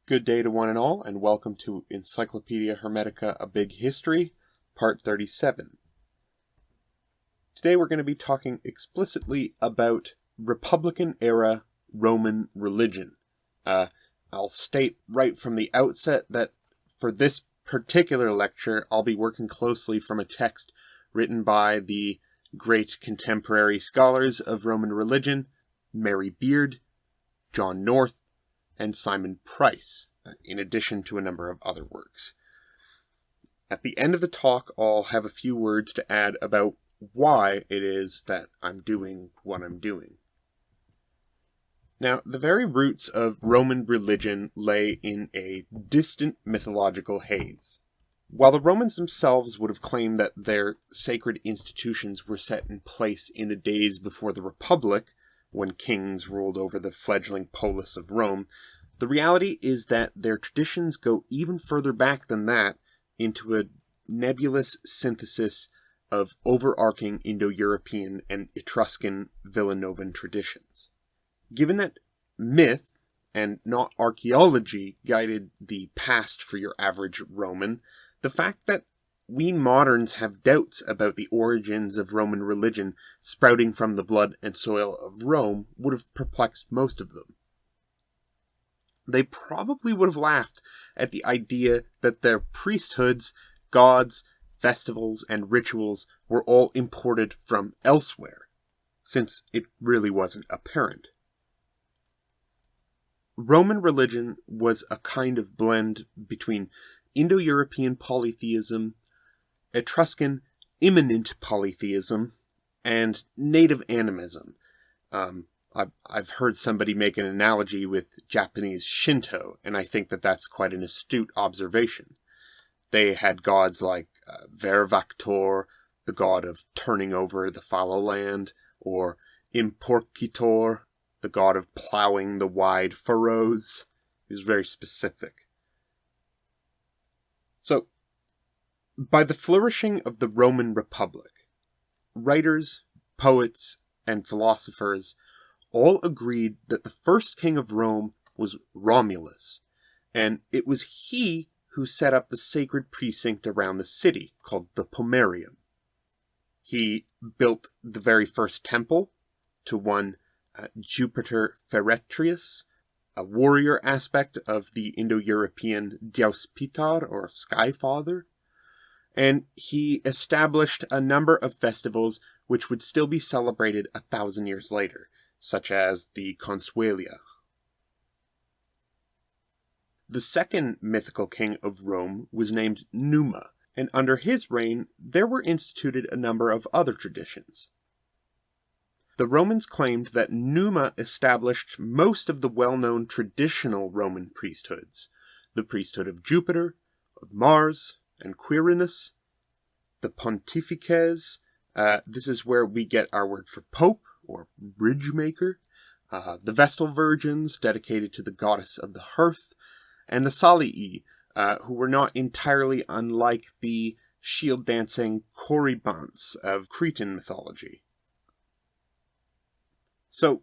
Good day to one and all, and welcome to Encyclopedia Hermetica, A Big History, Part 37. Today we're going to be talking explicitly about Republican-era Roman religion. I'll state right from the outset that for this particular lecture, I'll be working closely from a text written by the great contemporary scholars of Roman religion, Mary Beard, John North, and Simon Price, in addition to a number of other works. At the end of the talk, I'll have a few words to add about why it is that I'm doing what I'm doing. Now, the very roots of Roman religion lay in a distant mythological haze. While the Romans themselves would have claimed that their sacred institutions were set in place in the days before the Republic, when kings ruled over the fledgling polis of Rome, the reality is that their traditions go even further back than that into a nebulous synthesis of overarching Indo-European and Etruscan Villanovan traditions. Given that myth, and not archaeology, guided the past for your average Roman, the fact that we moderns have doubts about the origins of Roman religion sprouting from the blood and soil of Rome would have perplexed most of them. They probably would have laughed at the idea that their priesthoods, gods, festivals, and rituals were all imported from elsewhere, since it really wasn't apparent. Roman religion was a kind of blend between Indo-European polytheism, Etruscan immanent polytheism, and native animism. I've heard somebody make an analogy with Japanese Shinto, and I think that that's quite an astute observation. They had gods like Vervactor, the god of turning over the fallow land, or Imporcitor, the god of plowing the wide furrows. He's very specific. So, by the flourishing of the Roman Republic, writers, poets, and philosophers all agreed that the first king of Rome was Romulus, and it was he who set up the sacred precinct around the city, called the Pomerium. He built the very first temple to one Jupiter Feretrius, a warrior aspect of the Indo-European Deus Pitar, or Sky Father, and he established a number of festivals which would still be celebrated 1,000 years later, such as the Consuelia. The second mythical king of Rome was named Numa, and under his reign there were instituted a number of other traditions. The Romans claimed that Numa established most of the well-known traditional Roman priesthoods, the priesthood of Jupiter, of Mars, and Quirinus, the Pontifices. This is where we get our word for pope, or bridge maker, the Vestal Virgins, dedicated to the goddess of the hearth, and the Salii, who were not entirely unlike the shield-dancing Corybants of Cretan mythology. So,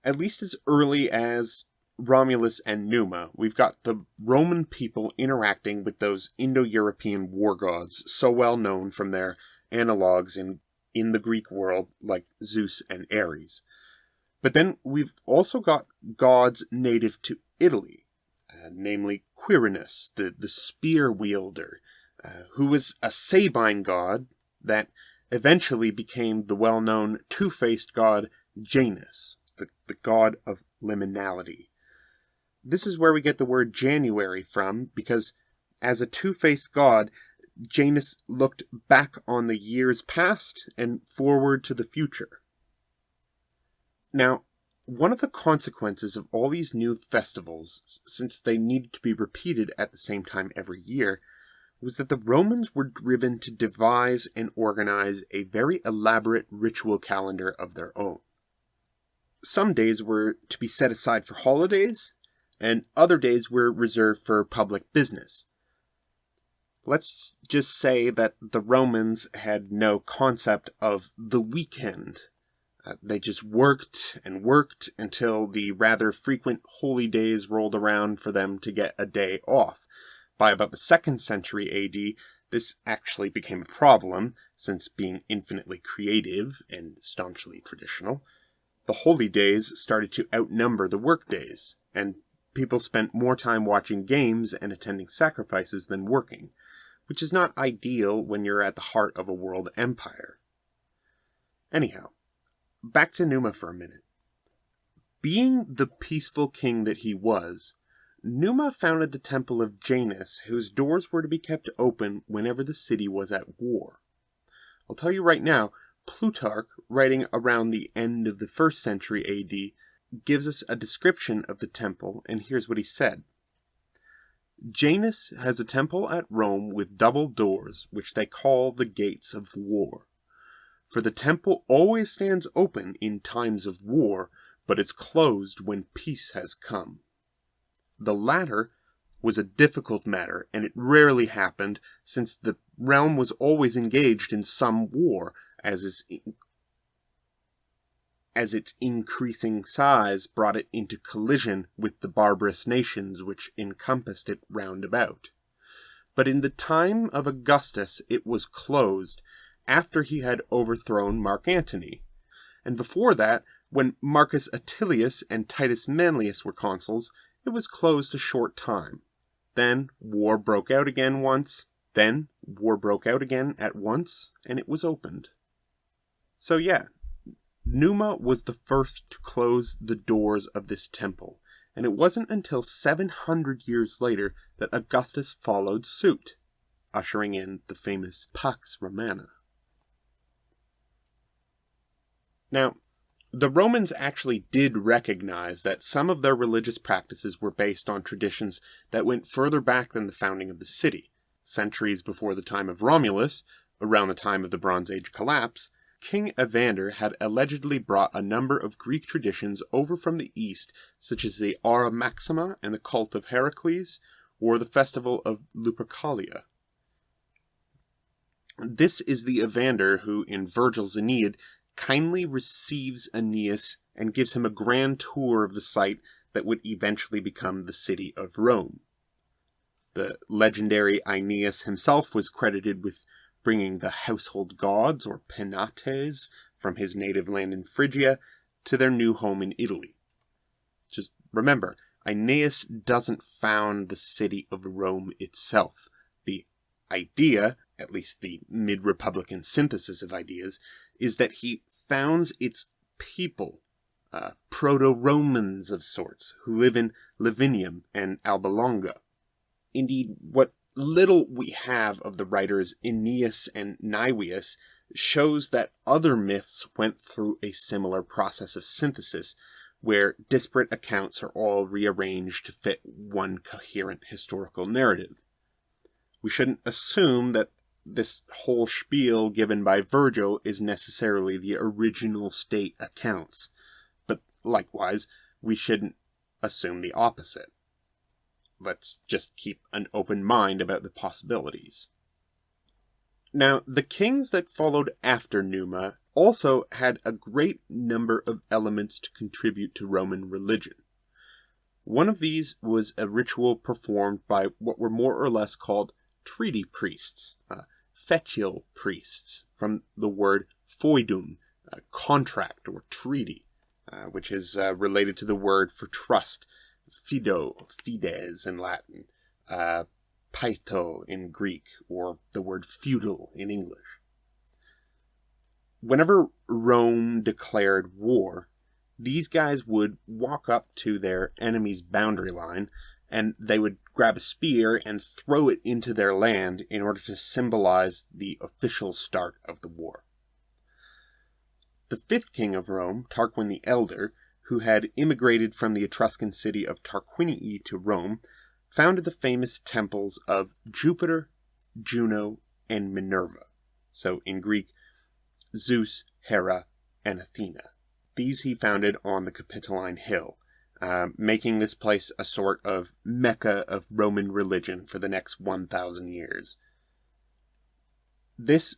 at least as early as Romulus and Numa, we've got the Roman people interacting with those Indo-European war gods so well known from their analogues in the Greek world, like Zeus and Ares. But then we've also got gods native to Italy, namely Quirinus, the spear wielder, who was a Sabine god that eventually became the well-known two-faced god Janus, the god of liminality. This is where we get the word January from, because as a two-faced god, Janus looked back on the years past and forward to the future. Now, one of the consequences of all these new festivals, since they needed to be repeated at the same time every year, was that the Romans were driven to devise and organize a very elaborate ritual calendar of their own. Some days were to be set aside for holidays, and other days were reserved for public business. Let's just say that the Romans had no concept of the weekend, They just worked and worked until the rather frequent holy days rolled around for them to get a day off. By about the 2nd century AD, this actually became a problem, since being infinitely creative and staunchly traditional, the holy days started to outnumber the work days, and people spent more time watching games and attending sacrifices than working, which is not ideal when you're at the heart of a world empire. Anyhow, back to Numa for a minute. Being the peaceful king that he was, Numa founded the temple of Janus, whose doors were to be kept open whenever the city was at war. I'll tell you right now, Plutarch, writing around the end of the 1st century AD, gives us a description of the temple, and here's what he said. Janus has a temple at Rome with double doors, which they call the gates of war. For the temple always stands open in times of war, but is closed when peace has come. The latter was a difficult matter, and it rarely happened, since the realm was always engaged in some war, as its increasing size brought it into collision with the barbarous nations which encompassed it round about. But in the time of Augustus it was closed, after he had overthrown Mark Antony. And before that, when Marcus Attilius and Titus Manlius were consuls, it was closed a short time. Then war broke out again once, then war broke out again at once, and it was opened. So yeah, Numa was the first to close the doors of this temple, and it wasn't until 700 years later that Augustus followed suit, ushering in the famous Pax Romana. Now, the Romans actually did recognize that some of their religious practices were based on traditions that went further back than the founding of the city. Centuries before the time of Romulus, around the time of the Bronze Age collapse, King Evander had allegedly brought a number of Greek traditions over from the east, such as the Aura Maxima and the cult of Heracles, or the festival of Lupercalia. This is the Evander who, in Virgil's Aeneid, kindly receives Aeneas and gives him a grand tour of the site that would eventually become the city of Rome. The legendary Aeneas himself was credited with bringing the household gods, or penates, from his native land in Phrygia to their new home in Italy. Just remember, Aeneas doesn't found the city of Rome itself. The idea, at least the mid-Republican synthesis of ideas, is that he founds its people, proto-Romans of sorts, who live in Lavinium and Alba Longa. Indeed, what little we have of the writers Aeneas and Niveus shows that other myths went through a similar process of synthesis, where disparate accounts are all rearranged to fit one coherent historical narrative. We shouldn't assume that this whole spiel given by Virgil is necessarily the original state accounts, but likewise, we shouldn't assume the opposite. Let's just keep an open mind about the possibilities. Now, the kings that followed after Numa also had a great number of elements to contribute to Roman religion. One of these was a ritual performed by what were more or less called treaty priests, fetial priests, from the word foedum, contract or treaty, which is related to the word for trust, fido, fides in Latin, paito in Greek, or the word feudal in English. Whenever Rome declared war, these guys would walk up to their enemy's boundary line, and they would grab a spear and throw it into their land in order to symbolize the official start of the war. The fifth king of Rome, Tarquin the Elder, who had immigrated from the Etruscan city of Tarquinii to Rome, founded the famous temples of Jupiter, Juno, and Minerva. So in Greek, Zeus, Hera, and Athena. These he founded on the Capitoline Hill, making this place a sort of mecca of Roman religion for the next 1,000 years. This,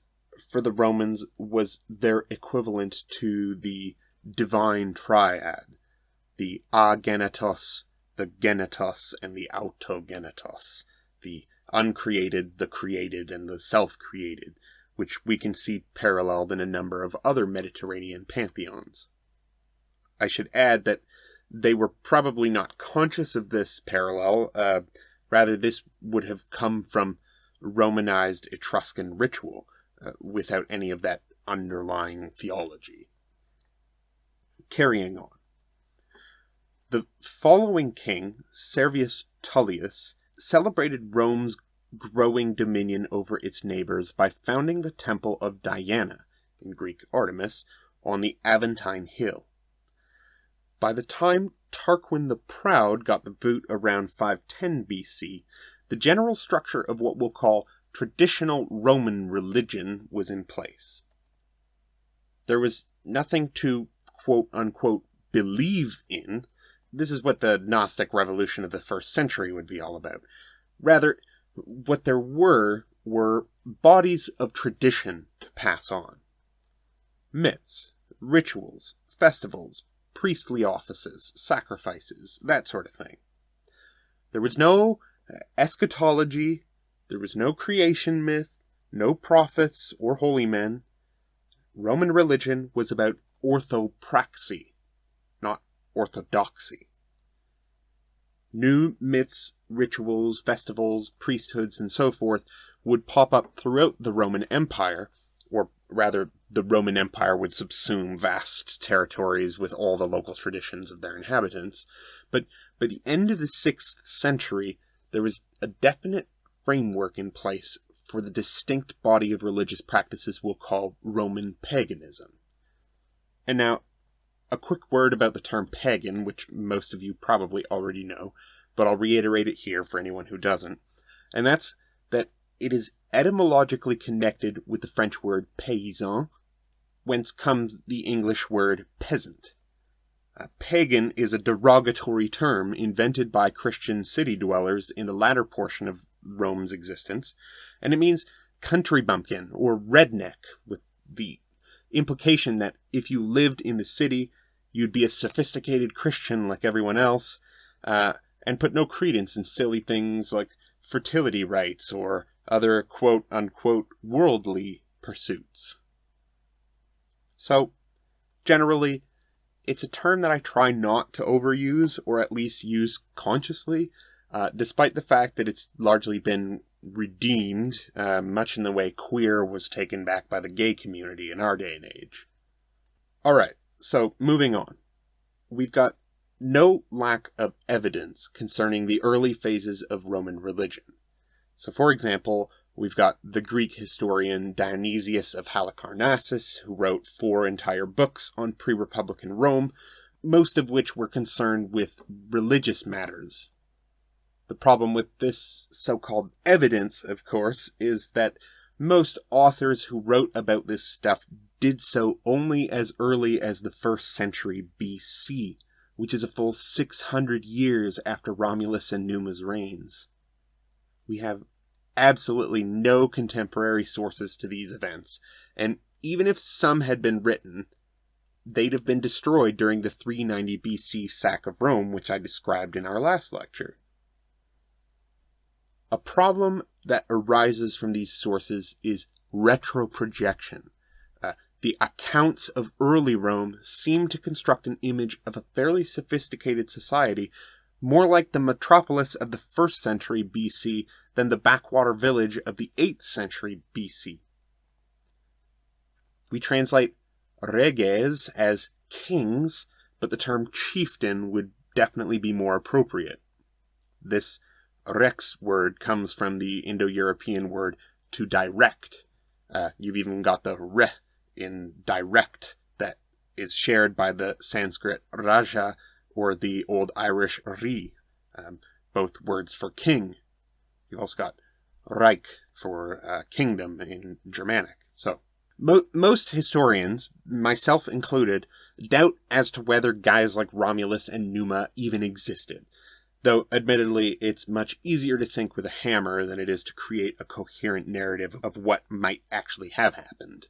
for the Romans, was their equivalent to the divine triad, the agenetos, the genetos, and the autogenetos, the uncreated, the created, and the self-created, which we can see paralleled in a number of other Mediterranean pantheons. I should add that they were probably not conscious of this parallel. Rather, this would have come from Romanized Etruscan ritual, without any of that underlying theology. Carrying on. The following king, Servius Tullius, celebrated Rome's growing dominion over its neighbors by founding the temple of Diana, in Greek Artemis, on the Aventine Hill. By the time Tarquin the Proud got the boot around 510 BC, the general structure of what we'll call traditional Roman religion was in place. There was nothing to, quote-unquote, believe in. This is what the Gnostic revolution of the 1st century would be all about. Rather, what there were bodies of tradition to pass on. Myths, rituals, festivals, priestly offices, sacrifices, that sort of thing. There was no eschatology, there was no creation myth, no prophets or holy men. Roman religion was about orthopraxy, not orthodoxy. New myths, rituals, festivals, priesthoods, and so forth would pop up throughout the Roman Empire, or rather, the Roman Empire would subsume vast territories with all the local traditions of their inhabitants. But by the end of the 6th century, there was a definite framework in place for the distinct body of religious practices we'll call Roman paganism. And now, a quick word about the term pagan, which most of you probably already know, but I'll reiterate it here for anyone who doesn't. And that's that it is etymologically connected with the French word paysan, whence comes the English word peasant. Pagan is a derogatory term invented by Christian city dwellers in the latter portion of Rome's existence, and it means country bumpkin or redneck, with the implication that if you lived in the city, you'd be a sophisticated Christian like everyone else, and put no credence in silly things like fertility rites or other quote-unquote worldly pursuits. So, generally, it's a term that I try not to overuse, or at least use consciously, despite the fact that it's largely been redeemed, much in the way queer was taken back by the gay community in our day and age. Alright, so moving on. We've got no lack of evidence concerning the early phases of Roman religion. So, for example, we've got the Greek historian Dionysius of Halicarnassus, who wrote 4 entire books on pre-Republican Rome, most of which were concerned with religious matters. The problem with this so-called evidence, of course, is that most authors who wrote about this stuff did so only as early as the 1st century BC, which is a full 600 years after Romulus and Numa's reigns. We have absolutely no contemporary sources to these events, and even if some had been written, they'd have been destroyed during the 390 BC sack of Rome, which I described in our last lecture. A problem that arises from these sources is retroprojection. The accounts of early Rome seem to construct an image of a fairly sophisticated society, more like the metropolis of the 1st century BC than the backwater village of the 8th century BC. We translate reges as kings, but the term chieftain would definitely be more appropriate. This rex word comes from the Indo-European word to direct. You've even got the re in direct that is shared by the Sanskrit raja or the Old Irish ri, both words for king. You've also got Reich for kingdom in Germanic. So, most historians, myself included, doubt as to whether guys like Romulus and Numa even existed. Though, admittedly, it's much easier to think with a hammer than it is to create a coherent narrative of what might actually have happened.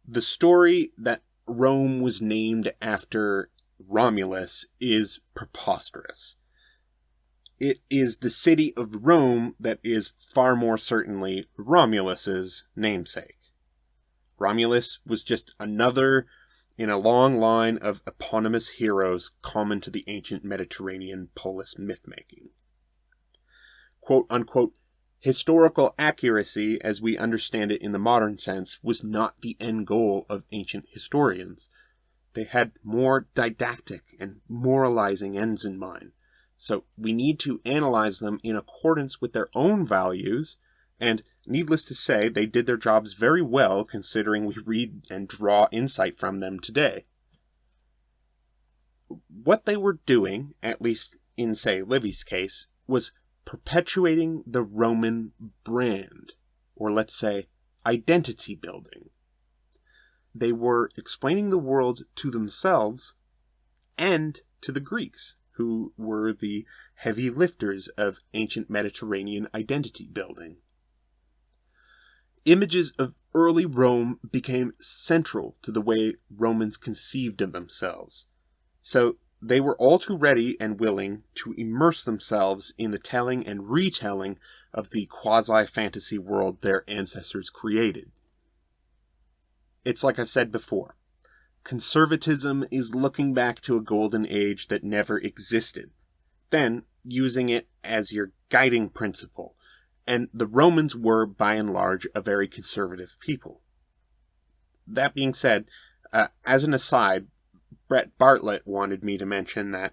The story that Rome was named after Romulus is preposterous. It is the city of Rome that is far more certainly Romulus's namesake. Romulus was just another in a long line of eponymous heroes common to the ancient Mediterranean polis myth-making. Quote-unquote, historical accuracy, as we understand it in the modern sense, was not the end goal of ancient historians. They had more didactic and moralizing ends in mind. So we need to analyze them in accordance with their own values, and needless to say, they did their jobs very well considering we read and draw insight from them today. What they were doing, at least in, say, Livy's case, was perpetuating the Roman brand, or let's say, identity building. They were explaining the world to themselves and to the Greeks, who were the heavy lifters of ancient Mediterranean identity building. Images of early Rome became central to the way Romans conceived of themselves, so they were all too ready and willing to immerse themselves in the telling and retelling of the quasi-fantasy world their ancestors created. It's like I've said before, conservatism is looking back to a golden age that never existed, then using it as your guiding principle, and the Romans were, by and large, a very conservative people. That being said, as an aside, Brett Bartlett wanted me to mention that,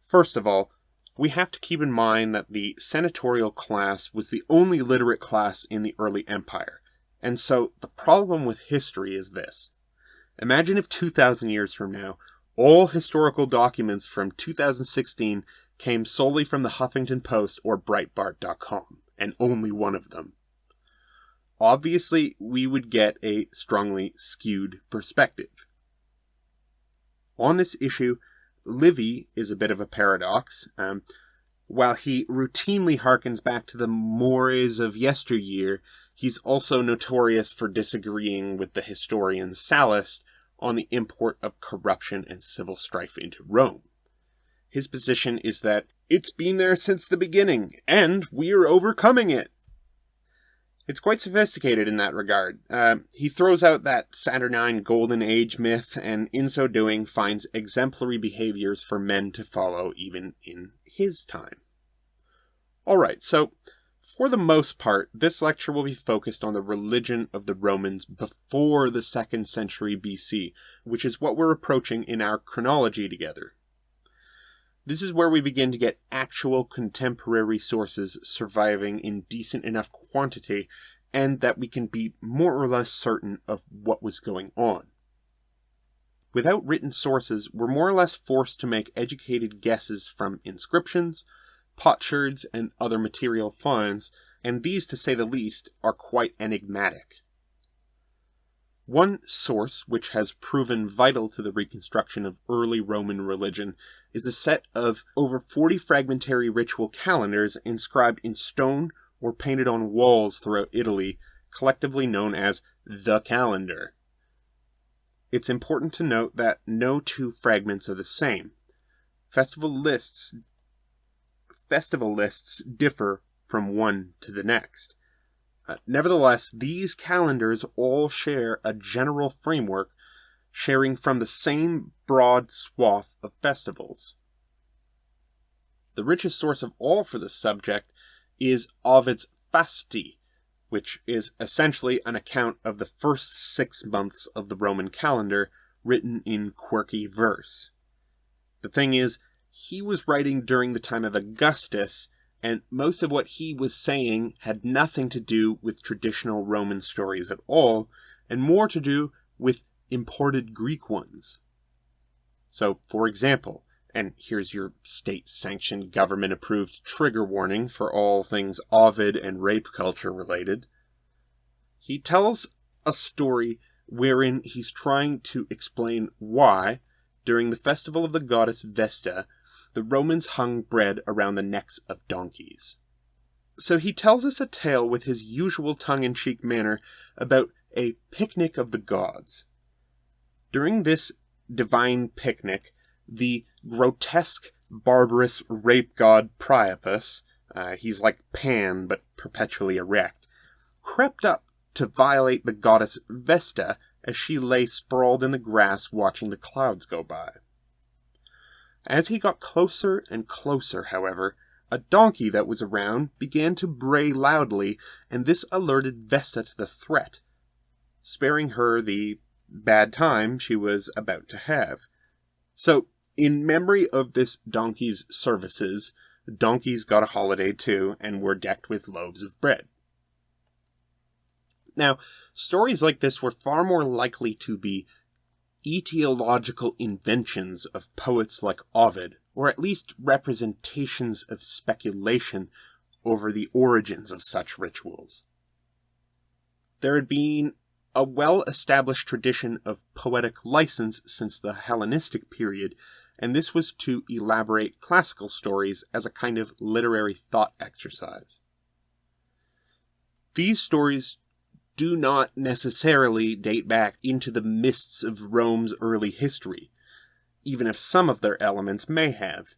first of all, we have to keep in mind that the senatorial class was the only literate class in the early empire, and so the problem with history is this. Imagine if 2,000 years from now, all historical documents from 2016 came solely from the Huffington Post or Breitbart.com, and only one of them. Obviously, we would get a strongly skewed perspective. On this issue, Livy is a bit of a paradox. While he routinely harkens back to the mores of yesteryear, he's also notorious for disagreeing with the historian Sallust on the import of corruption and civil strife into Rome. His position is that it's been there since the beginning, and we're overcoming it. It's quite sophisticated in that regard. He throws out that Saturnine Golden Age myth, and in so doing finds exemplary behaviors for men to follow even in his time. Alright, so for the most part, this lecture will be focused on the religion of the Romans before the 2nd century BC, which is what we're approaching in our chronology together. This is where we begin to get actual contemporary sources surviving in decent enough quantity, and that we can be more or less certain of what was going on. Without written sources, we're more or less forced to make educated guesses from inscriptions, potsherds, and other material finds, and these, to say the least, are quite enigmatic. One source which has proven vital to the reconstruction of early Roman religion is a set of over 40 fragmentary ritual calendars inscribed in stone or painted on walls throughout Italy, collectively known as the calendar. It's important to note that no two fragments are the same. Festival lists differ from one to the next. Nevertheless, these calendars all share a general framework, sharing from the same broad swath of festivals. The richest source of all for this subject is Ovid's Fasti, which is essentially an account of the first 6 months of the Roman calendar, written in quirky verse. The thing is, he was writing during the time of Augustus, and most of what he was saying had nothing to do with traditional Roman stories at all, and more to do with imported Greek ones. So, for example, and here's your state-sanctioned, government-approved trigger warning for all things Ovid and rape culture related, he tells a story wherein he's trying to explain why, during the festival of the goddess Vesta, the Romans hung bread around the necks of donkeys. So he tells us a tale with his usual tongue-in-cheek manner about a picnic of the gods. During this divine picnic, the grotesque, barbarous rape god Priapus, he's like Pan but perpetually erect, crept up to violate the goddess Vesta as she lay sprawled in the grass watching the clouds go by. As he got closer and closer, however, a donkey that was around began to bray loudly, and this alerted Vesta to the threat, sparing her the bad time she was about to have. So, in memory of this donkey's services, donkeys got a holiday too, and were decked with loaves of bread. Now, stories like this were far more likely to be etiological inventions of poets like Ovid, or at least representations of speculation over the origins of such rituals. There had been a well-established tradition of poetic license since the Hellenistic period, and this was to elaborate classical stories as a kind of literary thought exercise. These stories do not necessarily date back into the mists of Rome's early history, even if some of their elements may have.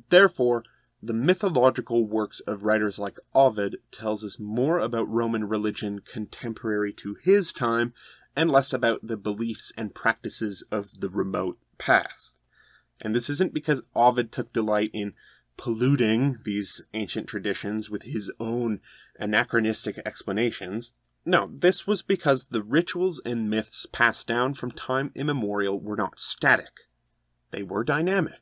Therefore, the mythological works of writers like Ovid tells us more about Roman religion contemporary to his time and less about the beliefs and practices of the remote past. And this isn't because Ovid took delight in polluting these ancient traditions with his own anachronistic explanations. No, this was because the rituals and myths passed down from time immemorial were not static. They were dynamic.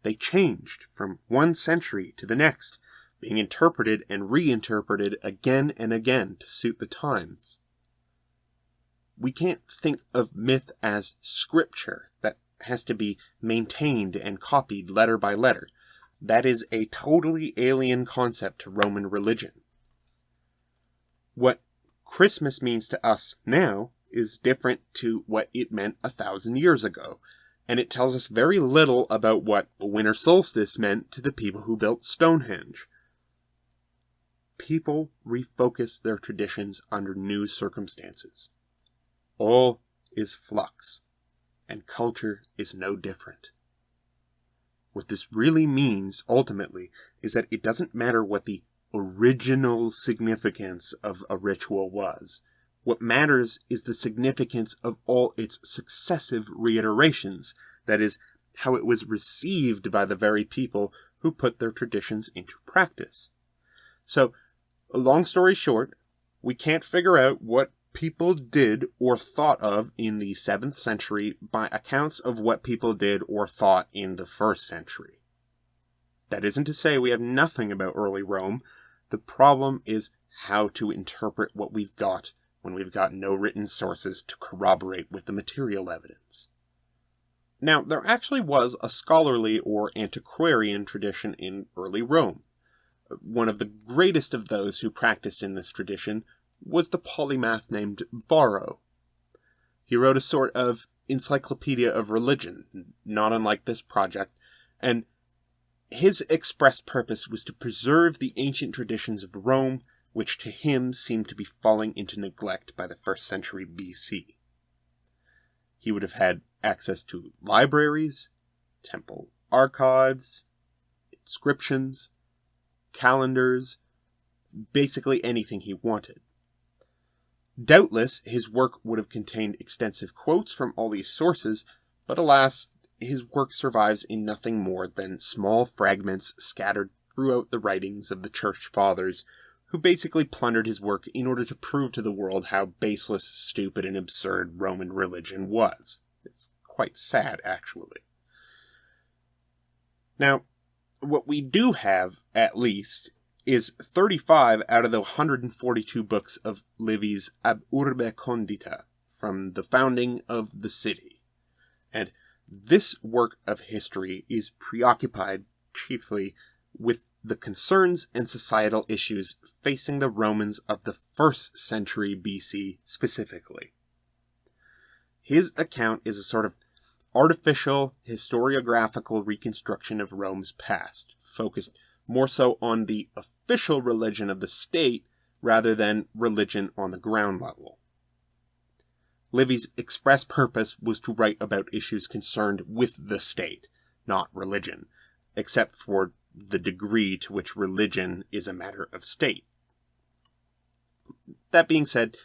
They changed from one century to the next, being interpreted and reinterpreted again and again to suit the times. We can't think of myth as scripture that has to be maintained and copied letter by letter. That is a totally alien concept to Roman religion. What Christmas means to us now is different to what it meant 1,000 years ago, and it tells us very little about what winter solstice meant to the people who built Stonehenge. People refocus their traditions under new circumstances. All is flux, and culture is no different. What this really means, ultimately, is that it doesn't matter what the original significance of a ritual was. What matters is the significance of all its successive reiterations, that is, how it was received by the very people who put their traditions into practice. So, long story short, we can't figure out what people did or thought of in the 7th century by accounts of what people did or thought in the 1st century. That isn't to say we have nothing about early Rome. The problem is how to interpret what we've got when we've got no written sources to corroborate with the material evidence. Now, there actually was a scholarly or antiquarian tradition in early Rome. One of the greatest of those who practiced in this tradition was the polymath named Varro. He wrote a sort of Encyclopedia of Religion, not unlike this project, and his expressed purpose was to preserve the ancient traditions of Rome, which to him seemed to be falling into neglect by the 1st century BC. He would have had access to libraries, temple archives, inscriptions, calendars, basically anything he wanted. Doubtless, his work would have contained extensive quotes from all these sources, but alas, his work survives in nothing more than small fragments scattered throughout the writings of the Church Fathers, who basically plundered his work in order to prove to the world how baseless, stupid, and absurd Roman religion was. It's quite sad, actually. Now, what we do have, at least, is 35 out of the 142 books of Livy's Ab Urbe Condita, from the founding of the city. And this work of history is preoccupied chiefly with the concerns and societal issues facing the Romans of the 1st century BC specifically. His account is a sort of artificial historiographical reconstruction of Rome's past, focused more so on the official religion of the state rather than religion on the ground level. Livy's express purpose was to write about issues concerned with the state, not religion, except for the degree to which religion is a matter of state. That being said,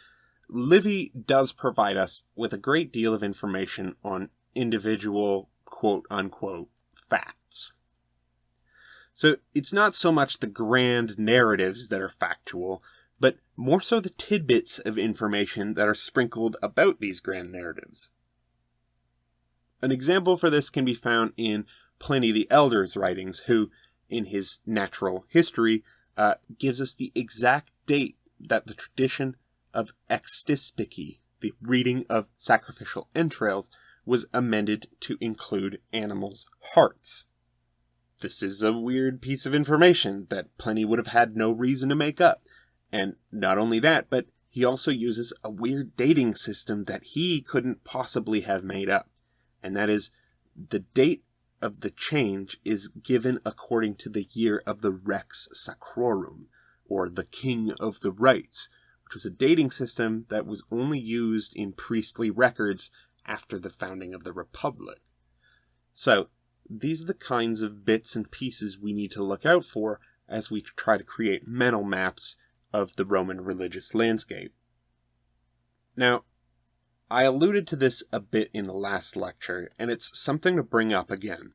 Livy does provide us with a great deal of information on individual quote-unquote facts. So it's not so much the grand narratives that are factual, but more so the tidbits of information that are sprinkled about these grand narratives. An example for this can be found in Pliny the Elder's writings, who, in his Natural History, gives us the exact date that the tradition of extispici, the reading of sacrificial entrails, was amended to include animals' hearts. This is a weird piece of information that Pliny would have had no reason to make up. And not only that, but he also uses a weird dating system that he couldn't possibly have made up. And that is, the date of the change is given according to the year of the Rex Sacrorum, or the King of the Rites, which was a dating system that was only used in priestly records after the founding of the Republic. So, these are the kinds of bits and pieces we need to look out for as we try to create mental maps of the Roman religious landscape. Now, I alluded to this a bit in the last lecture, and it's something to bring up again.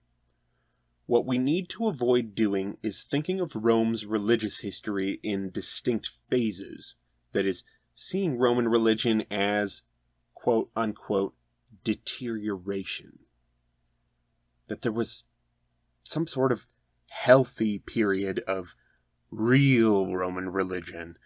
What we need to avoid doing is thinking of Rome's religious history in distinct phases, that is, seeing Roman religion as, quote-unquote, deterioration. That there was some sort of healthy period of real Roman religion,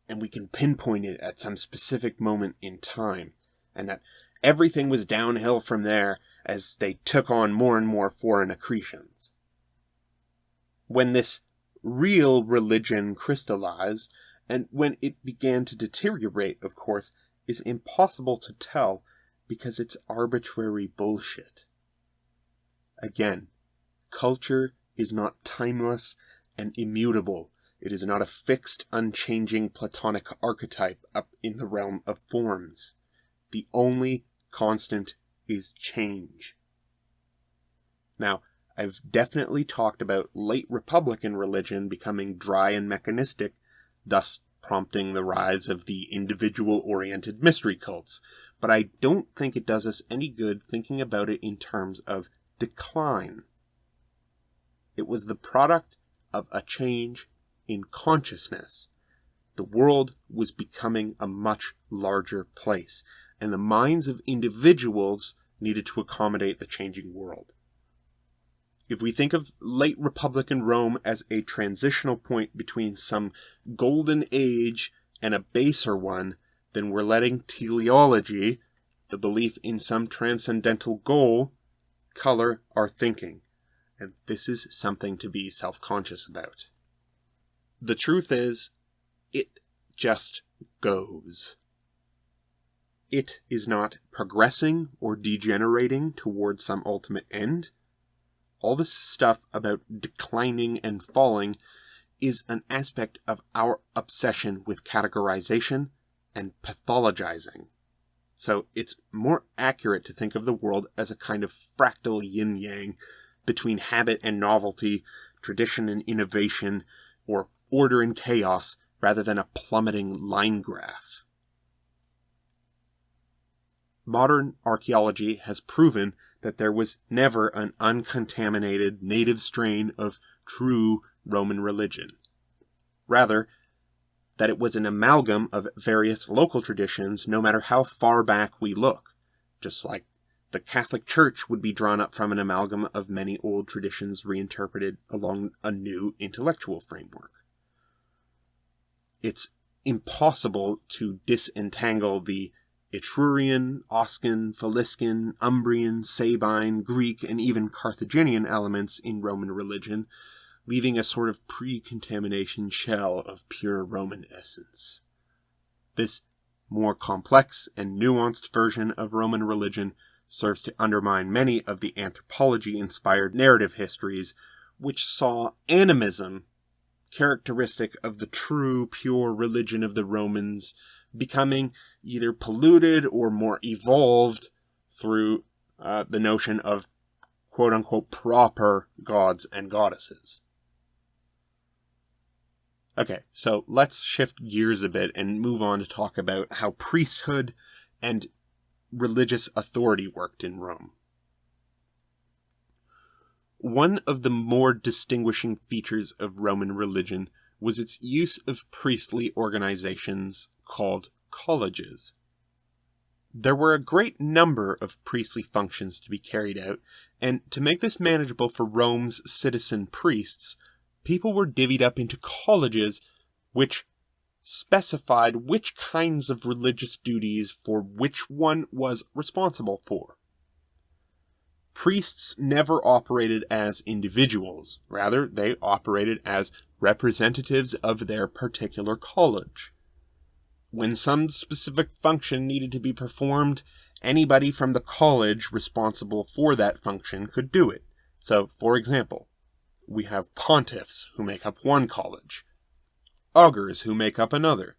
and we can pinpoint it at some specific moment in time, and that everything was downhill from there as they took on more and more foreign accretions. When this real religion crystallized, and when it began to deteriorate, of course, is impossible to tell because it's arbitrary bullshit. Again, culture is not timeless and immutable. It is not a fixed, unchanging Platonic archetype up in the realm of forms. The only constant is change. Now, I've definitely talked about late Republican religion becoming dry and mechanistic, thus prompting the rise of the individual-oriented mystery cults, but I don't think it does us any good thinking about it in terms of decline. It was the product of a change in consciousness. The world was becoming a much larger place, and the minds of individuals needed to accommodate the changing world. If we think of late Republican Rome as a transitional point between some golden age and a baser one, then we're letting teleology, the belief in some transcendental goal, color our thinking. And this is something to be self-conscious about. The truth is, it just goes. It is not progressing or degenerating towards some ultimate end. All this stuff about declining and falling is an aspect of our obsession with categorization and pathologizing. So it's more accurate to think of the world as a kind of fractal yin-yang between habit and novelty, tradition and innovation, or order and chaos, rather than a plummeting line graph. Modern archaeology has proven that there was never an uncontaminated native strain of true Roman religion. Rather, that it was an amalgam of various local traditions no matter how far back we look, just like the Catholic Church would be drawn up from an amalgam of many old traditions reinterpreted along a new intellectual framework. It's impossible to disentangle the Etrurian, Oscan, Faliscan, Umbrian, Sabine, Greek, and even Carthaginian elements in Roman religion, leaving a sort of pre-contamination shell of pure Roman essence. This more complex and nuanced version of Roman religion serves to undermine many of the anthropology-inspired narrative histories which saw animism, characteristic of the true, pure religion of the Romans, becoming either polluted or more evolved through the notion of quote-unquote proper gods and goddesses. Okay, so let's shift gears a bit and move on to talk about how priesthood and religious authority worked in Rome. One of the more distinguishing features of Roman religion was its use of priestly organizations called colleges. There were a great number of priestly functions to be carried out, and to make this manageable for Rome's citizen priests, people were divvied up into colleges which specified which kinds of religious duties for which one was responsible for. Priests never operated as individuals. Rather, they operated as representatives of their particular college. When some specific function needed to be performed, anybody from the college responsible for that function could do it. So, for example, we have pontiffs who make up one college, augurs who make up another,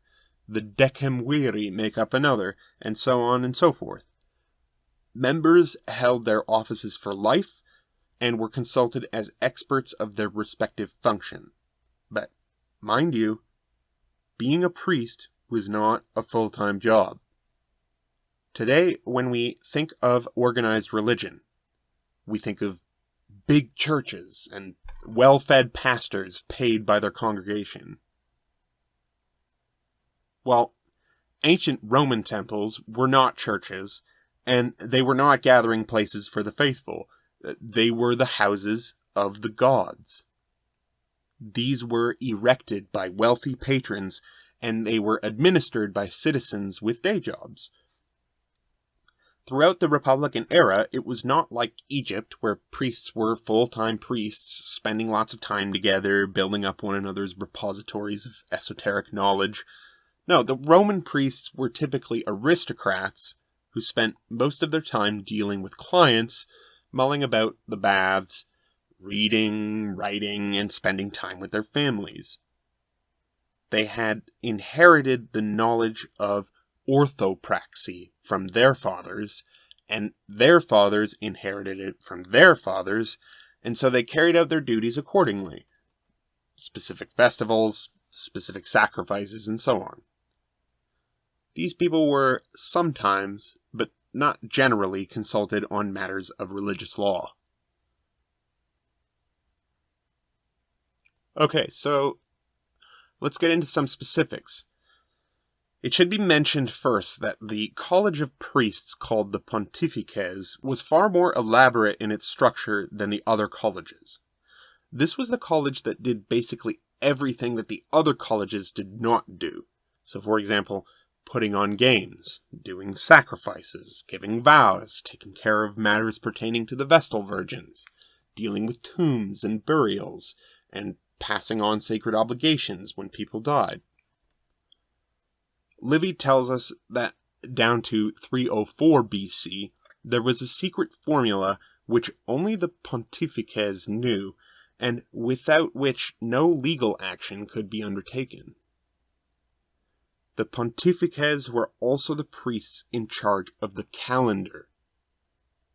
the decemviri make up another, and so on and so forth. Members held their offices for life and were consulted as experts of their respective function. But, mind you, being a priest was not a full-time job. Today, when we think of organized religion, we think of big churches and well-fed pastors paid by their congregation. Well, ancient Roman temples were not churches, and they were not gathering places for the faithful. They were the houses of the gods. These were erected by wealthy patrons, and they were administered by citizens with day jobs. Throughout the Republican era, it was not like Egypt, where priests were full-time priests, spending lots of time together, building up one another's repositories of esoteric knowledge. No, the Roman priests were typically aristocrats who spent most of their time dealing with clients, mulling about the baths, reading, writing, and spending time with their families. They had inherited the knowledge of orthopraxy from their fathers, and their fathers inherited it from their fathers, and so they carried out their duties accordingly. Specific festivals, specific sacrifices, and so on. These people were sometimes, but not generally, consulted on matters of religious law. Okay, so let's get into some specifics. It should be mentioned first that the College of Priests, called the Pontifices, was far more elaborate in its structure than the other colleges. This was the college that did basically everything that the other colleges did not do. So, for example, putting on games, doing sacrifices, giving vows, taking care of matters pertaining to the Vestal Virgins, dealing with tombs and burials, and passing on sacred obligations when people died. Livy tells us that down to 304 BC, there was a secret formula which only the Pontifices knew, and without which no legal action could be undertaken. The Pontifices were also the priests in charge of the calendar.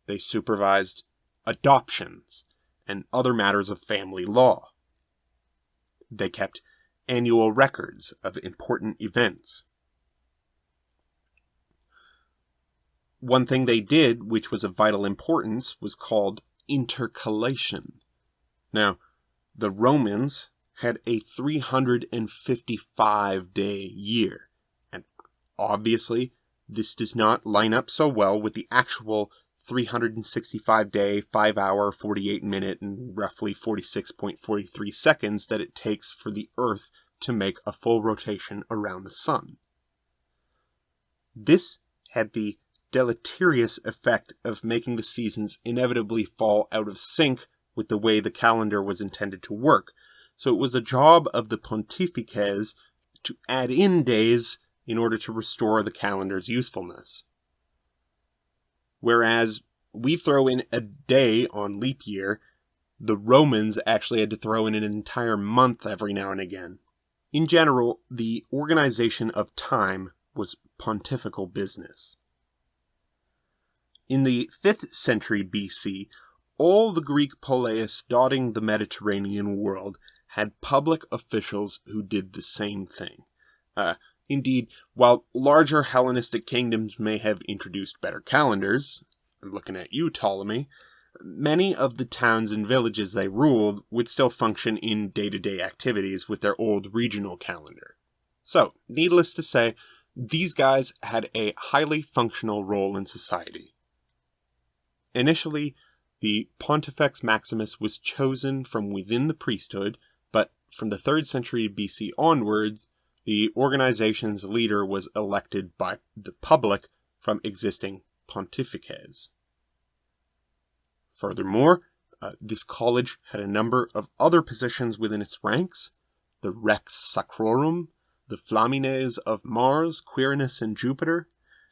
They supervised adoptions and other matters of family law. They kept annual records of important events. One thing they did, which was of vital importance, was called Intercalation. Now, the Romans had a 355-day year, and obviously this does not line up so well with the actual 365-day, 5-hour, 48-minute, and roughly 46.43 seconds that it takes for the Earth to make a full rotation around the Sun. This had the deleterious effect of making the seasons inevitably fall out of sync with the way the calendar was intended to work. So it was the job of the Pontifices to add in days in order to restore the calendar's usefulness. Whereas we throw in a day on leap year, the Romans actually had to throw in an entire month every now and again. In general, the organization of time was pontifical business. In the 5th century BC, all the Greek poleis dotting the Mediterranean world had public officials who did the same thing. Indeed, while larger Hellenistic kingdoms may have introduced better calendars, I'm looking at you, Ptolemy, many of the towns and villages they ruled would still function in day-to-day activities with their old regional calendar. So, needless to say, these guys had a highly functional role in society. Initially, the Pontifex Maximus was chosen from within the priesthood, but from the 3rd century BC onwards, the organization's leader was elected by the public from existing pontifices. Furthermore, this college had a number of other positions within its ranks: the Rex Sacrorum, the Flamines of Mars, Quirinus, and Jupiter,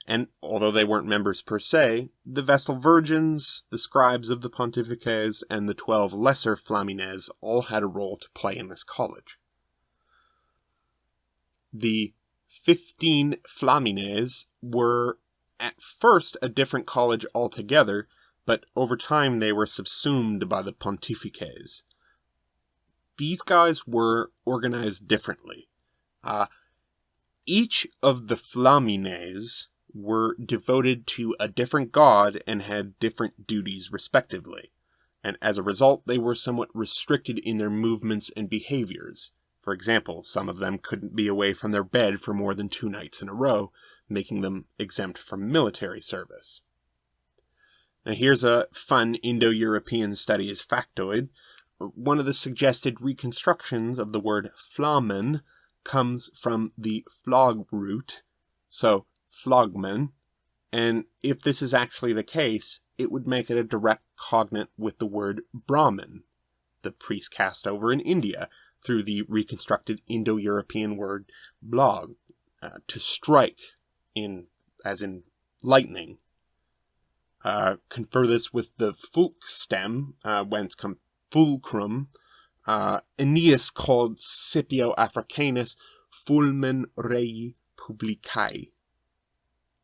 and although they weren't members per se, the Vestal Virgins, the scribes of the pontifices, and the 12 lesser Flamines all had a role to play in this college. The 15 Flamines were at first a different college altogether, but over time they were subsumed by the pontifices. These guys were organized differently. Each of the Flamines were devoted to a different god and had different duties respectively, and as a result they were somewhat restricted in their movements and behaviors. For example, some of them couldn't be away from their bed for more than 2 nights in a row, making them exempt from military service. Now here's a fun Indo-European studies factoid. One of the suggested reconstructions of the word flamen comes from the flog root, so flogman, and if this is actually the case, it would make it a direct cognate with the word Brahmin, the priest caste over in India, through the reconstructed Indo-European word blog, to strike, as in lightning. Confer this with the fulk stem, whence come fulcrum. Aeneas called Scipio Africanus fulmen rei publicae,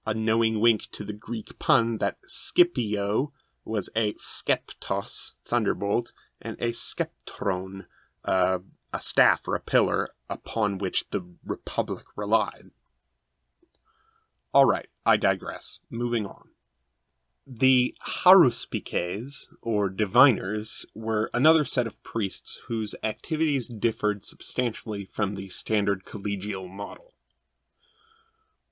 a knowing wink to the Greek pun that Scipio was a skeptos, thunderbolt, and a skeptron, a staff or a pillar upon which the Republic relied. Alright, I digress. Moving on. The haruspices, or diviners, were another set of priests whose activities differed substantially from the standard collegial model.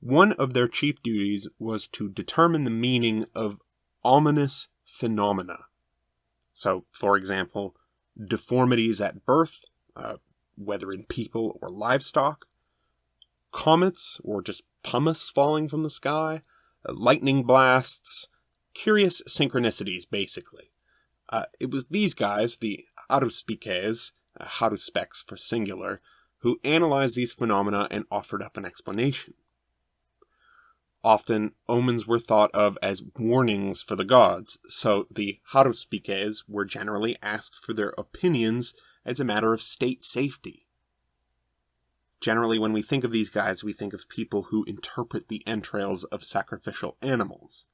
One of their chief duties was to determine the meaning of ominous phenomena. So, for example, deformities at birth, whether in people or livestock, comets or just pumice falling from the sky, lightning blasts, curious synchronicities, basically. It was these guys, the haruspices, haruspex for singular, who analyzed these phenomena and offered up an explanation. Often, omens were thought of as warnings for the gods, so the haruspices were generally asked for their opinions as a matter of state safety. Generally, when we think of these guys, we think of people who interpret the entrails of sacrificial animals.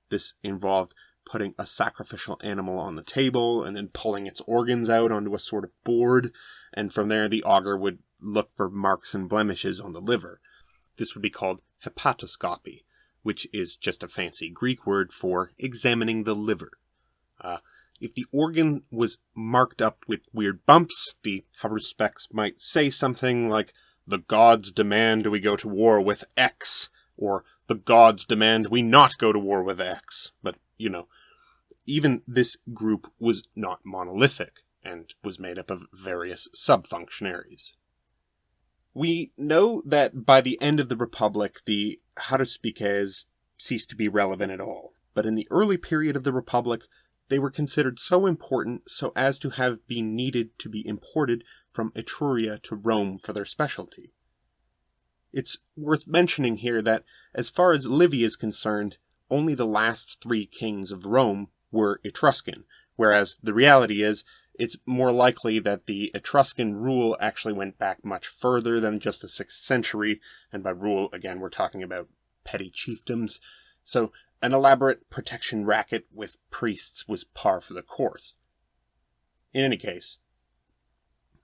This involved putting a sacrificial animal on the table and then pulling its organs out onto a sort of board, and from there the augur would look for marks and blemishes on the liver. This would be called hepatoscopy, which is just a fancy Greek word for examining the liver. If the organ was marked up with weird bumps, the haruspex might say something like, "The gods demand we go to war with X," or "The gods demand we not go to war with X." But, even this group was not monolithic, and was made up of various sub-functionaries. We know that by the end of the Republic, the haruspices ceased to be relevant at all, but in the early period of the Republic, they were considered so important so as to have been needed to be imported from Etruria to Rome for their specialty. It's worth mentioning here that, as far as Livy is concerned, only the last 3 kings of Rome were Etruscan, whereas the reality is, it's more likely that the Etruscan rule actually went back much further than just the 6th century, and by rule, again, we're talking about petty chiefdoms. So an elaborate protection racket with priests was par for the course. In any case,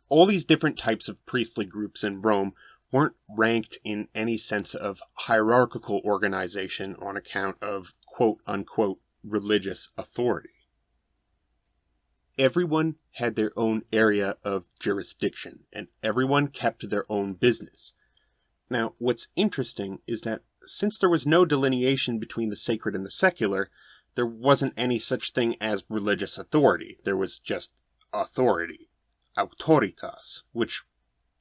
all these different types of priestly groups in Rome weren't ranked in any sense of hierarchical organization on account of quote-unquote religious authority. Everyone had their own area of jurisdiction, and everyone kept their own business. Now, what's interesting is that since there was no delineation between the sacred and the secular, there wasn't any such thing as religious authority. There was just authority, authoritas, which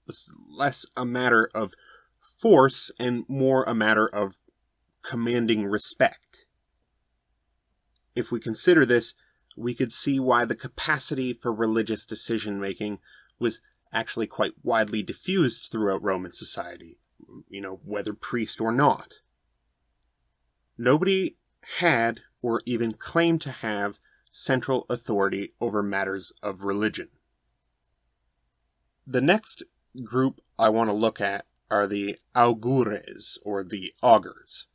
was less a matter of force and more a matter of commanding respect. If we consider this, we could see why the capacity for religious decision-making was actually quite widely diffused throughout Roman society, whether priest or not. Nobody had, or even claimed to have, central authority over matters of religion. The next group I want to look at are the augures, or the augurs.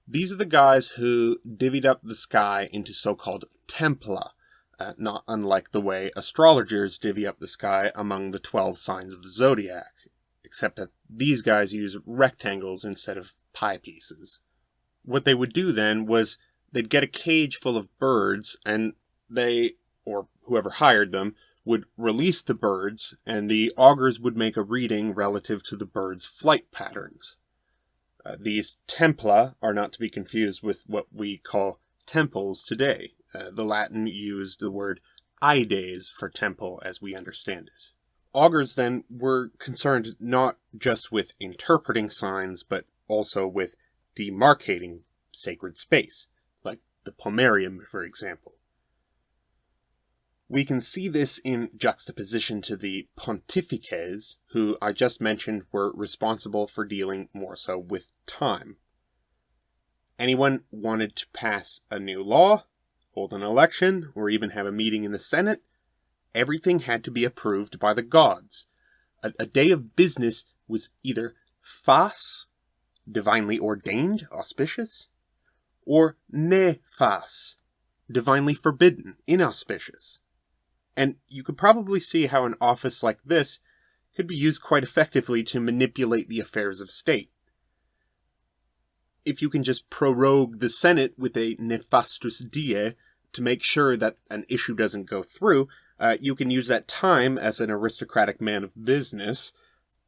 These are the guys who divvied up the sky into so-called templa, not unlike the way astrologers divvy up the sky among the 12 signs of the zodiac, except that these guys use rectangles instead of pie pieces. What they would do then was they'd get a cage full of birds, and they, or whoever hired them, would release the birds, and the augurs would make a reading relative to the birds' flight patterns. These templa are not to be confused with what we call temples today. The Latin used the word ides for temple as we understand it. Augurs then were concerned not just with interpreting signs, but also with demarcating sacred space, like the pomerium, for example. We can see this in juxtaposition to the pontifices, who I just mentioned were responsible for dealing more so with time. Anyone wanted to pass a new law, hold an election, or even have a meeting in the Senate, everything had to be approved by the gods. A day of business was either fas, divinely ordained, auspicious, or nefas, divinely forbidden, inauspicious. And you could probably see how an office like this could be used quite effectively to manipulate the affairs of state. If you can just prorogue the Senate with a nefastus die to make sure that an issue doesn't go through, you can use that time as an aristocratic man of business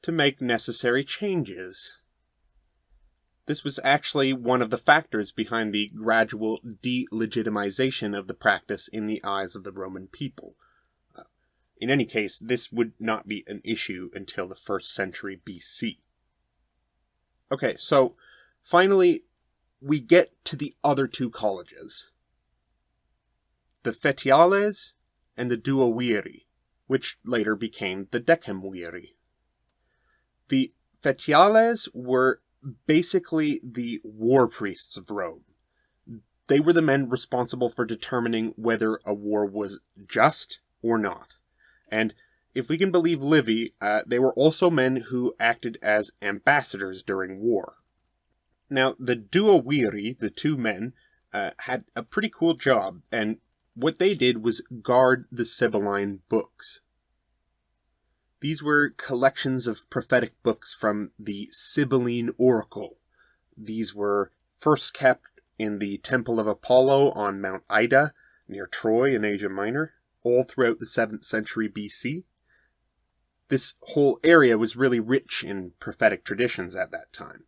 to make necessary changes. This was actually one of the factors behind the gradual delegitimization of the practice in the eyes of the Roman people. In any case, this would not be an issue until the 1st century BC. Okay, so finally, we get to the other two colleges. The Fetiales and the Duoviri, which later became the Decemviri. The Fetiales were basically the war priests of Rome. They were the men responsible for determining whether a war was just or not. And if we can believe Livy, they were also men who acted as ambassadors during war. Now, the Duoviri, the two men, had a pretty cool job, and what they did was guard the Sibylline books. These were collections of prophetic books from the Sibylline Oracle. These were first kept in the Temple of Apollo on Mount Ida, near Troy in Asia Minor, all throughout the 7th century BC. This whole area was really rich in prophetic traditions at that time.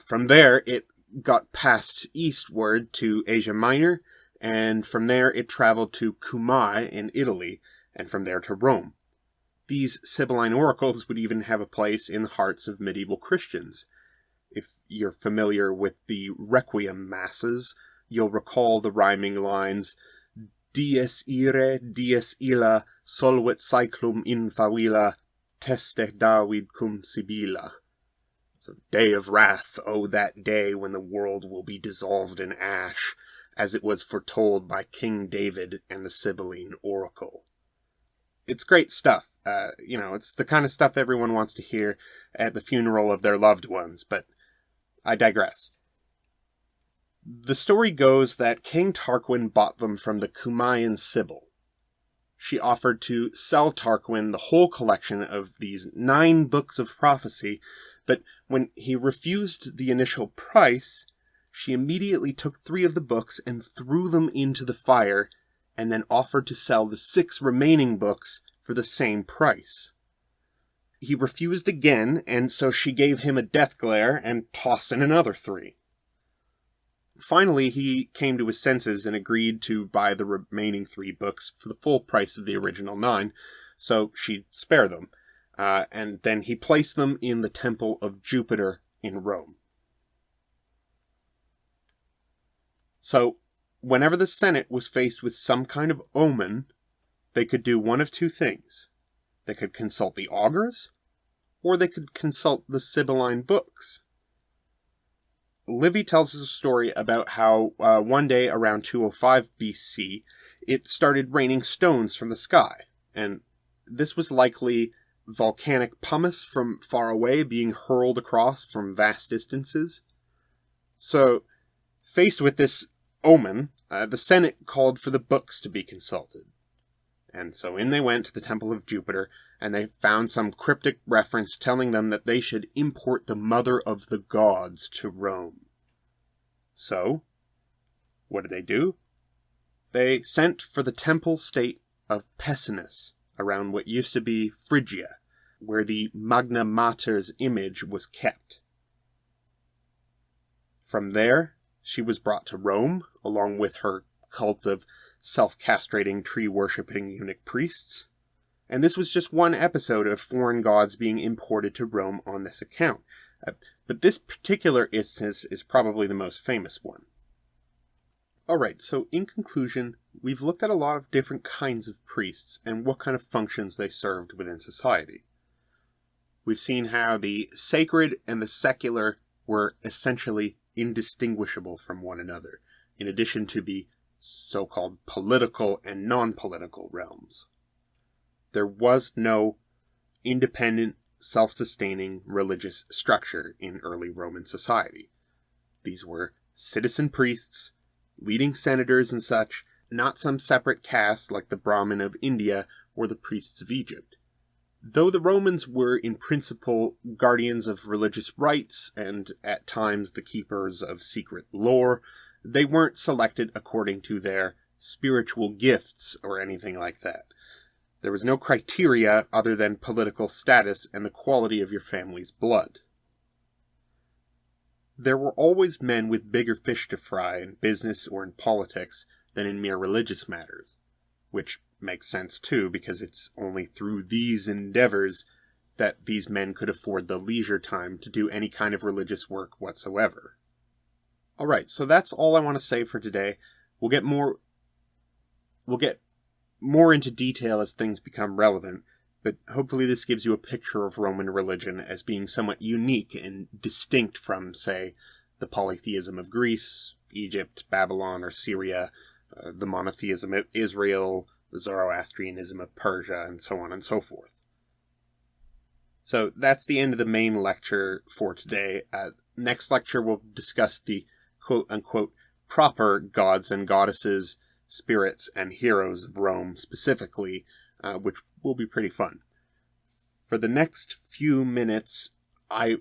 From there, it got passed eastward to Asia Minor, and from there it traveled to Cumae in Italy, and from there to Rome. These Sibylline oracles would even have a place in the hearts of medieval Christians. If you're familiar with the Requiem Masses, you'll recall the rhyming lines, Dies ire, dies illa, solvet cyclum in favilla, teste David cum Sibylla. So, day of wrath, oh that day when the world will be dissolved in ash, as it was foretold by King David and the Sibylline oracle. It's great stuff. It's the kind of stuff everyone wants to hear at the funeral of their loved ones, but I digress. The story goes that King Tarquin bought them from the Cumaean Sibyl. She offered to sell Tarquin the whole collection of these 9 books of prophecy, but when he refused the initial price, she immediately took 3 of the books and threw them into the fire, and then offered to sell the 6 remaining books for the same price. He refused again, and so she gave him a death glare and tossed in another 3. Finally, he came to his senses and agreed to buy the remaining 3 books for the full price of the original 9, so she'd spare them, and then he placed them in the Temple of Jupiter in Rome. So, whenever the Senate was faced with some kind of omen, they could do one of 2 things. They could consult the augurs, or they could consult the Sibylline books. Livy tells us a story about how one day around 205 BC, it started raining stones from the sky, and this was likely volcanic pumice from far away being hurled across from vast distances. So, faced with this omen, the Senate called for the books to be consulted. And so in they went to the Temple of Jupiter, and they found some cryptic reference telling them that they should import the Mother of the Gods to Rome. So, what did they do? They sent for the temple state of Pessinus, around what used to be Phrygia, where the Magna Mater's image was kept. From there, she was brought to Rome, along with her cult of self-castrating, tree-worshipping eunuch priests. And this was just one episode of foreign gods being imported to Rome on this account. But this particular instance is probably the most famous one. Alright, so in conclusion, we've looked at a lot of different kinds of priests and what kind of functions they served within society. We've seen how the sacred and the secular were essentially indistinguishable from one another, in addition to the so-called political and non-political realms. There was no independent, self-sustaining religious structure in early Roman society. These were citizen priests, leading senators and such, not some separate caste like the Brahmin of India or the priests of Egypt. Though the Romans were in principle guardians of religious rites and at times the keepers of secret lore, they weren't selected according to their spiritual gifts or anything like that. There was no criteria other than political status and the quality of your family's blood. There were always men with bigger fish to fry in business or in politics than in mere religious matters, which makes sense too, because it's only through these endeavors that these men could afford the leisure time to do any kind of religious work whatsoever. Alright, so that's all I want to say for today. We'll get more into detail as things become relevant, but hopefully this gives you a picture of Roman religion as being somewhat unique and distinct from, say, the polytheism of Greece, Egypt, Babylon, or Syria, the monotheism of Israel, the Zoroastrianism of Persia, and so on and so forth. So that's the end of the main lecture for today. Next lecture we'll discuss the quote-unquote proper gods and goddesses, spirits, and heroes of Rome specifically, which will be pretty fun. For the next few minutes, I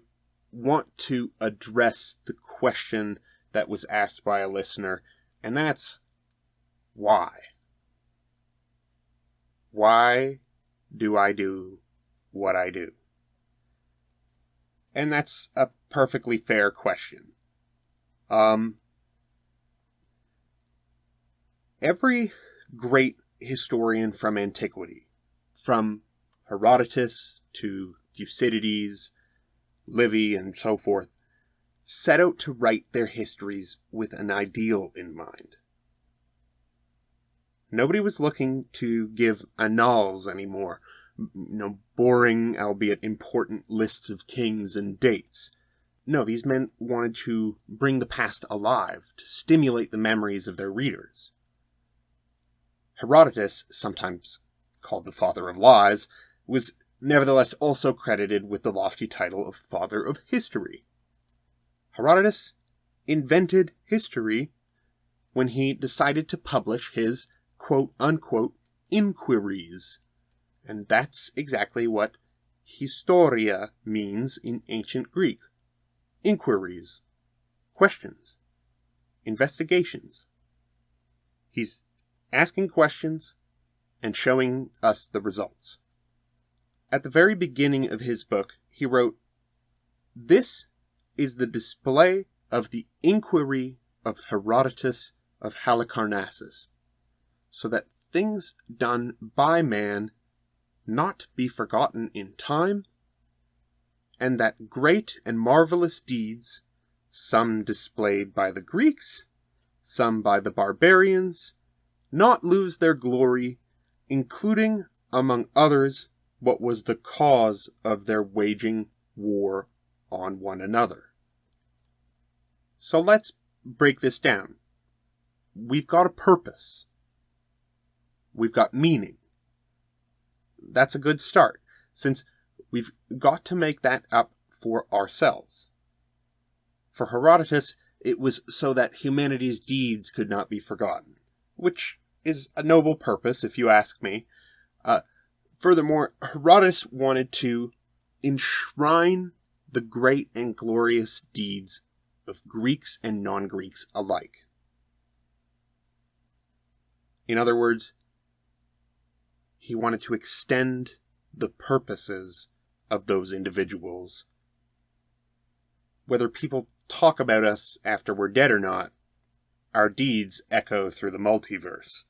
want to address the question that was asked by a listener, and that's why? Why do I do what I do? And that's a perfectly fair question. Every great historian from antiquity, from Herodotus to Thucydides, Livy, and so forth, set out to write their histories with an ideal in mind. Nobody was looking to give annals anymore, boring, albeit important lists of kings and dates. No, these men wanted to bring the past alive, to stimulate the memories of their readers. Herodotus, sometimes called the father of lies, was nevertheless also credited with the lofty title of father of history. Herodotus invented history when he decided to publish his quote-unquote inquiries. And that's exactly what historia means in ancient Greek. Inquiries, questions, investigations. He's asking questions and showing us the results. At the very beginning of his book, he wrote, "This is the display of the inquiry of Herodotus of Halicarnassus, so that things done by man not be forgotten in time, and that great and marvelous deeds, some displayed by the Greeks, some by the barbarians, not lose their glory, including, among others, what was the cause of their waging war on one another." So let's break this down. We've got a purpose. We've got meaning. That's a good start, since we've got to make that up for ourselves. For Herodotus, it was so that humanity's deeds could not be forgotten, which is a noble purpose, if you ask me. Furthermore, Herodotus wanted to enshrine the great and glorious deeds of Greeks and non-Greeks alike. In other words, he wanted to extend the purposes of those individuals. Whether people talk about us after we're dead or not, our deeds echo through the multiverse.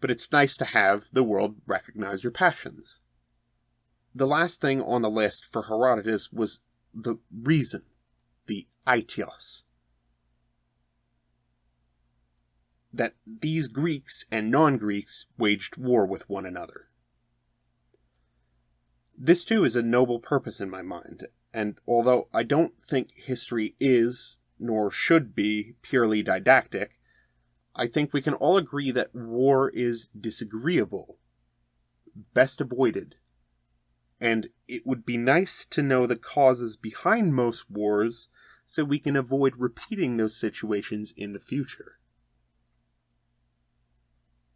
But it's nice to have the world recognize your passions. The last thing on the list for Herodotus was the reason, the aitios. That these Greeks and non-Greeks waged war with one another. This too is a noble purpose in my mind, and although I don't think history is, nor should be, purely didactic, I think we can all agree that war is disagreeable, best avoided, and it would be nice to know the causes behind most wars so we can avoid repeating those situations in the future.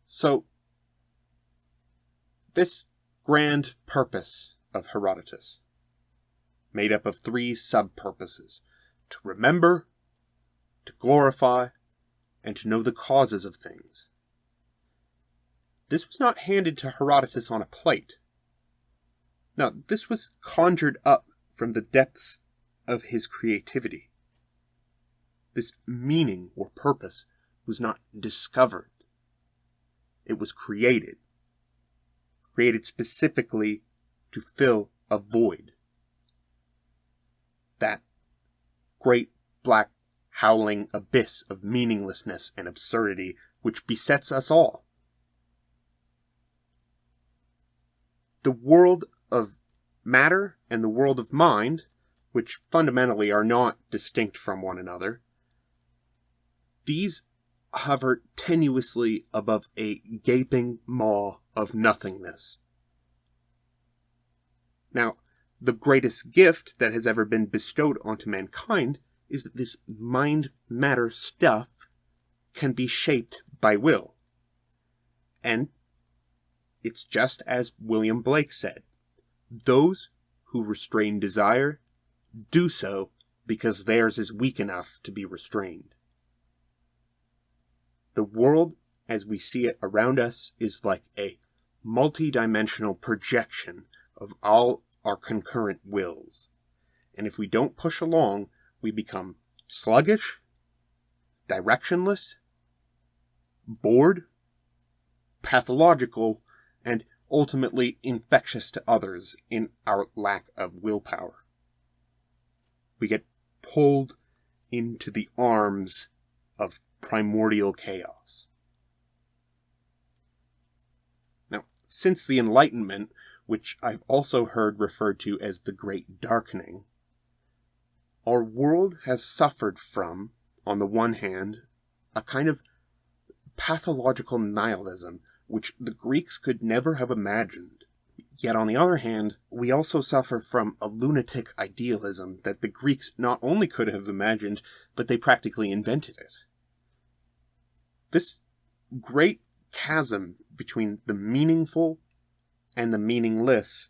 So, this grand purpose of Herodotus, made up of 3 sub-purposes: to remember, to glorify, and to know the causes of things. This was not handed to Herodotus on a plate. No, this was conjured up from the depths of his creativity. This meaning or purpose was not discovered. It was created. Created specifically to fill a void. That great black howling abyss of meaninglessness and absurdity which besets us all. The world of matter and the world of mind, which fundamentally are not distinct from one another, these hover tenuously above a gaping maw of nothingness. Now, the greatest gift that has ever been bestowed onto mankind is that this mind-matter stuff can be shaped by will. And it's just as William Blake said, those who restrain desire do so because theirs is weak enough to be restrained. The world as we see it around us is like a multi-dimensional projection of all our concurrent wills. And if we don't push along, we become sluggish, directionless, bored, pathological, and ultimately infectious to others in our lack of willpower. We get pulled into the arms of primordial chaos. Now, since the Enlightenment, which I've also heard referred to as the Great Darkening, our world has suffered from, on the one hand, a kind of pathological nihilism, which the Greeks could never have imagined. Yet on the other hand, we also suffer from a lunatic idealism that the Greeks not only could have imagined, but they practically invented it. This great chasm between the meaningful and the meaningless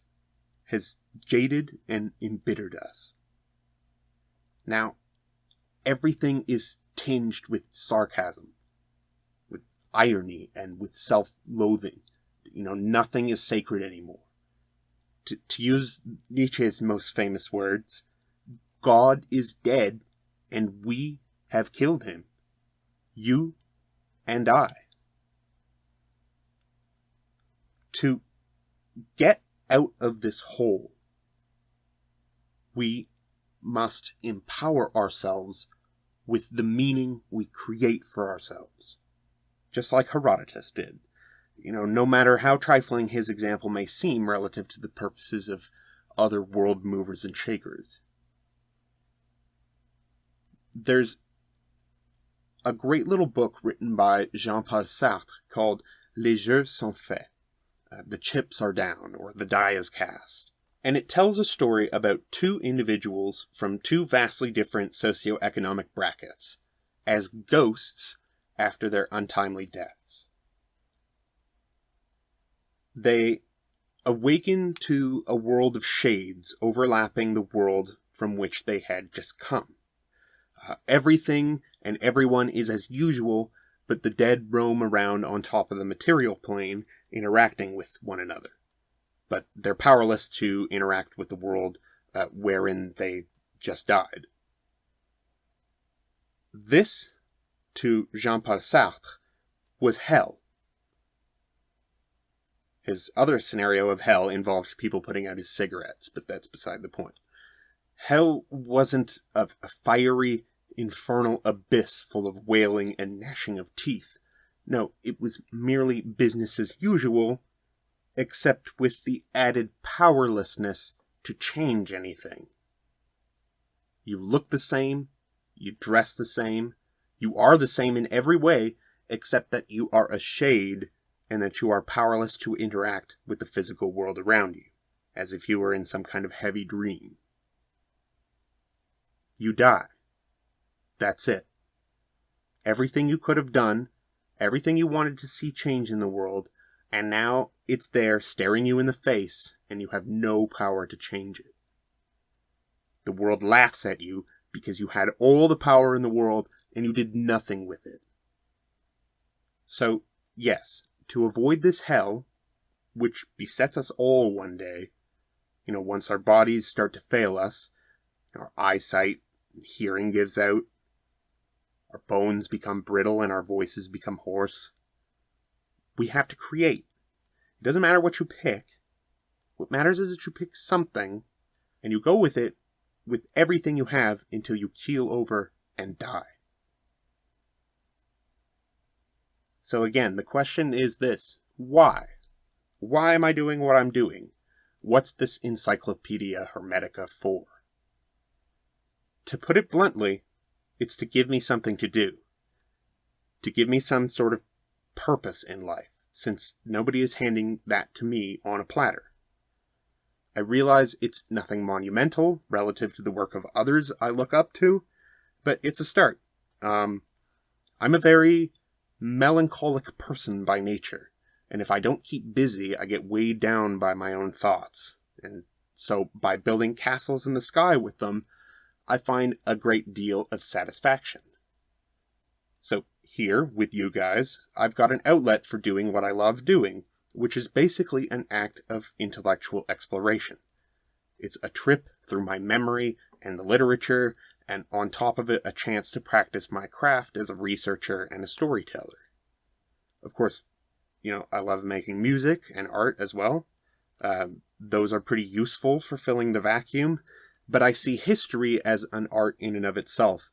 has jaded and embittered us. Now, everything is tinged with sarcasm, with irony, and with self-loathing. Nothing is sacred anymore. To use Nietzsche's most famous words, God is dead, and we have killed him. You and I. To get out of this hole, we must empower ourselves with the meaning we create for ourselves. Just like Herodotus did. No matter how trifling his example may seem relative to the purposes of other world movers and shakers. There's a great little book written by Jean-Paul Sartre called Les Jeux sont faits. The chips are down, or the die is cast. And it tells a story about two individuals from two vastly different socioeconomic brackets as ghosts after their untimely deaths. They awaken to a world of shades overlapping the world from which they had just come. Everything and everyone is as usual, but the dead roam around on top of the material plane, interacting with one another. But they're powerless to interact with the world wherein they just died. This, to Jean-Paul Sartre, was hell. His other scenario of hell involved people putting out his cigarettes, but that's beside the point. Hell wasn't a fiery, infernal abyss full of wailing and gnashing of teeth. No, it was merely business as usual, except with the added powerlessness to change anything. You look the same, you dress the same, you are the same in every way, except that you are a shade and that you are powerless to interact with the physical world around you, as if you were in some kind of heavy dream. You die. That's it. Everything you could have done, everything you wanted to see change in the world, and now it's there staring you in the face, and you have no power to change it. The world laughs at you because you had all the power in the world, and you did nothing with it. So, yes, to avoid this hell, which besets us all one day, once our bodies start to fail us, our eyesight and hearing gives out, our bones become brittle and our voices become hoarse, we have to create. It doesn't matter what you pick. What matters is that you pick something, and you go with it with everything you have until you keel over and die. So again, the question is this: why? Why am I doing what I'm doing? What's this Encyclopedia Hermetica for? To put it bluntly, it's to give me something to do. To give me some sort of purpose in life, since nobody is handing that to me on a platter. I realize it's nothing monumental relative to the work of others I look up to, but it's a start. I'm a very melancholic person by nature, and if I don't keep busy, I get weighed down by my own thoughts. And so by building castles in the sky with them, I find a great deal of satisfaction. So here, with you guys, I've got an outlet for doing what I love doing, which is basically an act of intellectual exploration. It's a trip through my memory and the literature, and on top of it, a chance to practice my craft as a researcher and a storyteller. Of course, I love making music and art as well. Those are pretty useful for filling the vacuum, but I see history as an art in and of itself.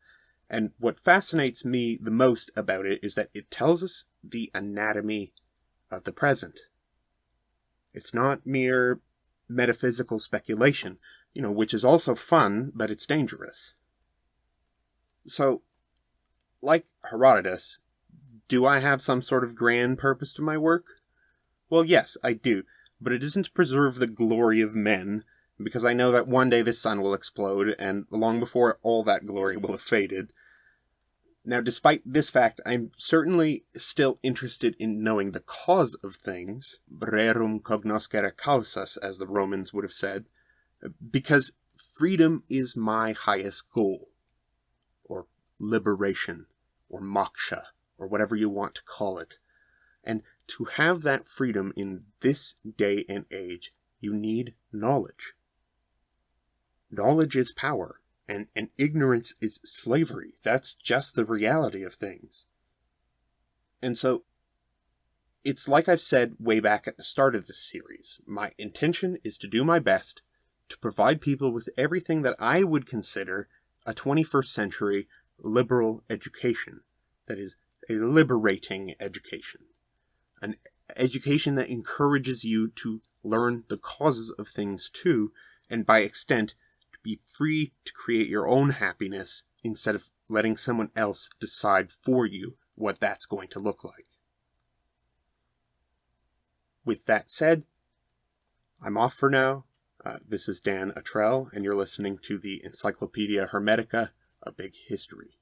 And what fascinates me the most about it is that it tells us the anatomy of the present. It's not mere metaphysical speculation, which is also fun, but it's dangerous. So, like Herodotus, do I have some sort of grand purpose to my work? Well, yes, I do, but it isn't to preserve the glory of men, because I know that one day the sun will explode, and long before all that glory will have faded. Now, despite this fact, I'm certainly still interested in knowing the cause of things, rerum cognoscere causas, as the Romans would have said, because freedom is my highest goal, or liberation, or moksha, or whatever you want to call it. And to have that freedom in this day and age, you need knowledge. Knowledge is power. And ignorance is slavery. That's just the reality of things. And so, it's like I've said way back at the start of this series. My intention is to do my best to provide people with everything that I would consider a 21st century liberal education. That is, a liberating education. An education that encourages you to learn the causes of things too, and by extent, be free to create your own happiness instead of letting someone else decide for you what that's going to look like. With that said, I'm off for now. This is Dan Atrell, and you're listening to the Encyclopedia Hermetica, A Big History.